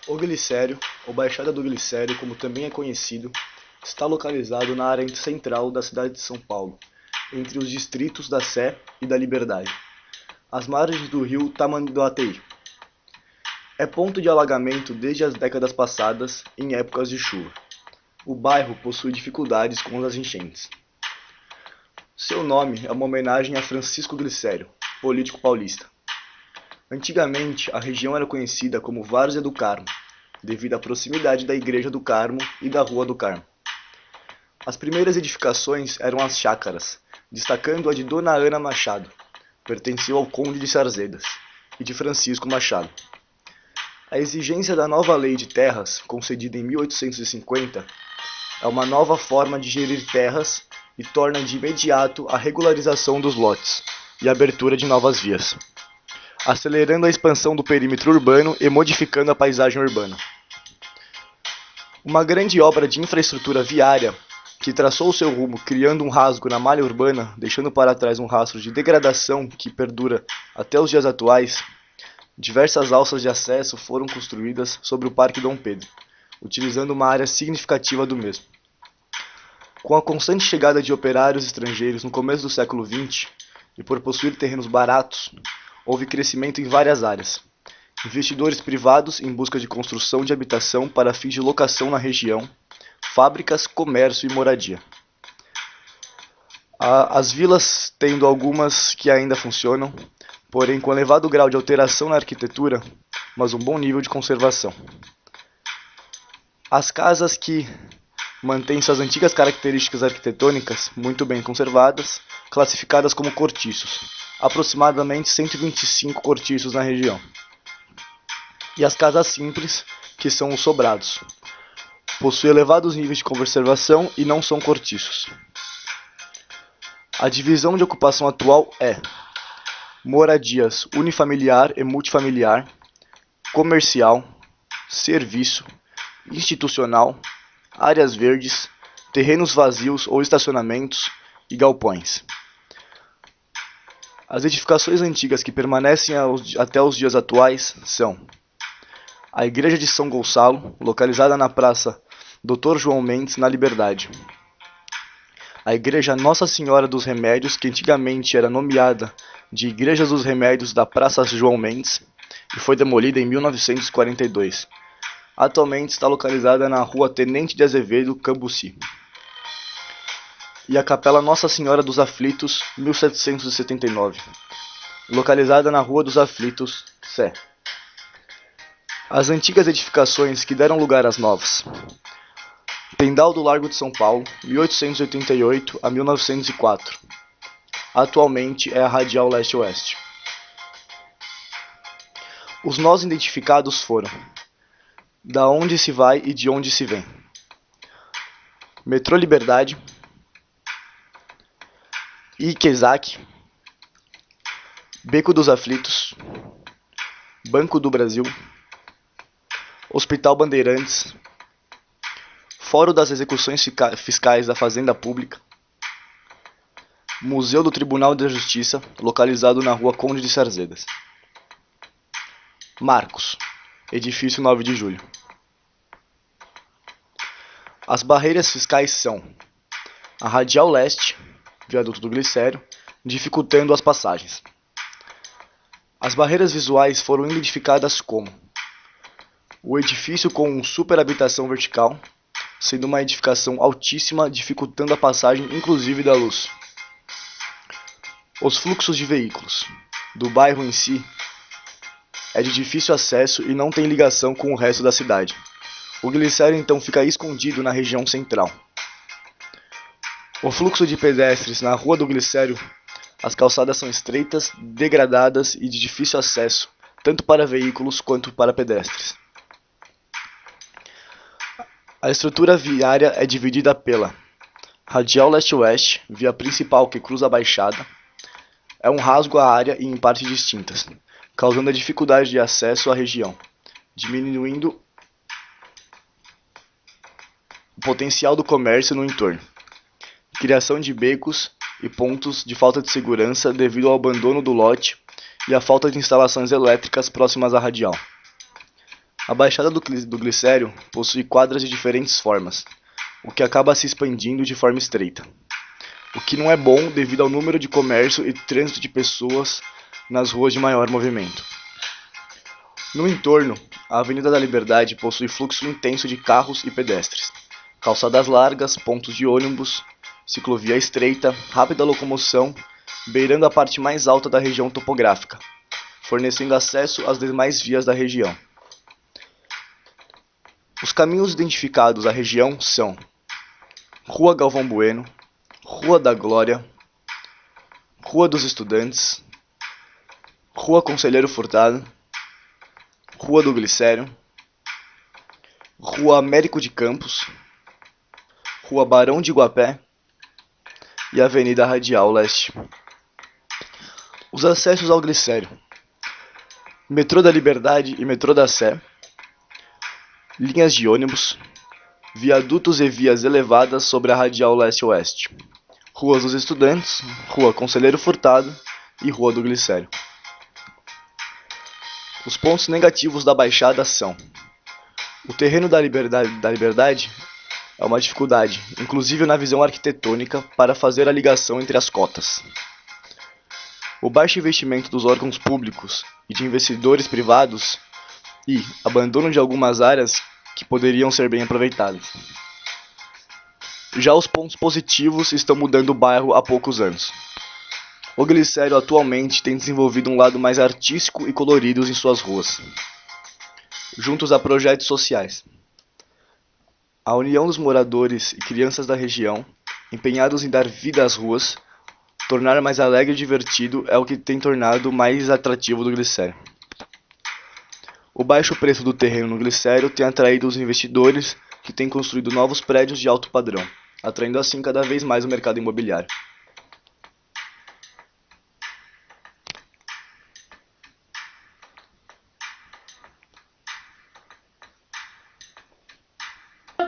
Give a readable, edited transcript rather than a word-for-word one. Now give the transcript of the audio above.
O Glicério, ou Baixada do Glicério, como também é conhecido, está localizado na área central da cidade de São Paulo, entre os distritos da Sé e da Liberdade, às margens do rio Tamanduateí. É ponto de alagamento desde as décadas passadas, em épocas de chuva. O bairro possui dificuldades com as enchentes. Seu nome é uma homenagem a Francisco Glicério, político paulista. Antigamente, a região era conhecida como Várzea do Carmo, devido à proximidade da Igreja do Carmo e da Rua do Carmo. As primeiras edificações eram as chácaras, destacando a de Dona Ana Machado, pertenceu ao Conde de Sarzedas, e de Francisco Machado. A exigência da nova Lei de Terras, concedida em 1850, é uma nova forma de gerir terras e torna de imediato a regularização dos lotes e a abertura de novas vias, acelerando a expansão do perímetro urbano e modificando a paisagem urbana. Uma grande obra de infraestrutura viária que traçou seu rumo criando um rasgo na malha urbana, deixando para trás um rastro de degradação que perdura até os dias atuais, diversas alças de acesso foram construídas sobre o Parque Dom Pedro, utilizando uma área significativa do mesmo. Com a constante chegada de operários estrangeiros no começo do século XX, e por possuir terrenos baratos, houve crescimento em várias áreas. Investidores privados em busca de construção de habitação para fins de locação na região, fábricas, comércio e moradia. As vilas tendo algumas que ainda funcionam, porém com elevado grau de alteração na arquitetura, mas um bom nível de conservação. As casas que mantêm suas antigas características arquitetônicas muito bem conservadas, classificadas como cortiços, aproximadamente 125 cortiços na região. E as casas simples, que são os sobrados. Possuem elevados níveis de conservação e não são cortiços. A divisão de ocupação atual é moradias unifamiliar e multifamiliar, comercial, serviço, institucional, áreas verdes, terrenos vazios ou estacionamentos e galpões. As edificações antigas que permanecem até os dias atuais são a Igreja de São Gonçalo, localizada na Praça Dr. João Mendes, na Liberdade. A Igreja Nossa Senhora dos Remédios, que antigamente era nomeada de Igreja dos Remédios da Praça João Mendes e foi demolida em 1942. Atualmente está localizada na Rua Tenente de Azevedo, Cambuci. E a Capela Nossa Senhora dos Aflitos, 1779, localizada na Rua dos Aflitos, Sé. As antigas edificações que deram lugar às novas. Pendal do Largo de São Paulo, 1888 a 1904. Atualmente é a Radial Leste-Oeste. Os nós identificados foram: da onde se vai e de onde se vem. Metrô Liberdade, Ikezak, Beco dos Aflitos, Banco do Brasil, Hospital Bandeirantes, Fórum das Execuções Fiscais da Fazenda Pública, Museu do Tribunal da Justiça, localizado na Rua Conde de Sarzedas. Marcos, Edifício 9 de Julho. As barreiras fiscais são a Radial Leste, Viaduto do Glicério, dificultando as passagens. As barreiras visuais foram identificadas como o edifício com superhabitação vertical, sendo uma edificação altíssima, dificultando a passagem inclusive da luz. Os fluxos de veículos do bairro em si é de difícil acesso e não tem ligação com o resto da cidade. O Glicério então fica escondido na região central. O fluxo de pedestres na Rua do Glicério, as calçadas são estreitas, degradadas e de difícil acesso, tanto para veículos quanto para pedestres. A estrutura viária é dividida pela Radial Leste-Oeste, via principal que cruza a Baixada. É um rasgo à área e em partes distintas, causando a dificuldade de acesso à região, diminuindo o potencial do comércio no entorno. Criação de becos e pontos de falta de segurança devido ao abandono do lote e à falta de instalações elétricas próximas à radial. A Baixada do Glicério possui quadras de diferentes formas, o que acaba se expandindo de forma estreita, o que não é bom devido ao número de comércio e trânsito de pessoas nas ruas de maior movimento. No entorno, a Avenida da Liberdade possui fluxo intenso de carros e pedestres, calçadas largas, pontos de ônibus, ciclovia estreita, rápida locomoção, beirando a parte mais alta da região topográfica, fornecendo acesso às demais vias da região. Os caminhos identificados à região são Rua Galvão Bueno, Rua da Glória, Rua dos Estudantes, Rua Conselheiro Furtado, Rua do Glicério, Rua Américo de Campos, Rua Barão de Guapé e Avenida Radial Leste. Os acessos ao Glicério: Metrô da Liberdade e Metrô da Sé, linhas de ônibus, viadutos e vias elevadas sobre a Radial Leste-Oeste, Ruas dos Estudantes, Rua Conselheiro Furtado e Rua do Glicério. Os pontos negativos da Baixada são: o terreno da Liberdade é uma dificuldade, inclusive na visão arquitetônica, para fazer a ligação entre as cotas. O baixo investimento dos órgãos públicos e de investidores privados e abandono de algumas áreas que poderiam ser bem aproveitadas. Já os pontos positivos estão mudando o bairro há poucos anos. O Glicério atualmente tem desenvolvido um lado mais artístico e colorido em suas ruas, juntos a projetos sociais. A união dos moradores e crianças da região, empenhados em dar vida às ruas, tornar mais alegre e divertido é o que tem tornado mais atrativo do Glicério. O baixo preço do terreno no Glicério tem atraído os investidores que têm construído novos prédios de alto padrão, atraindo assim cada vez mais o mercado imobiliário.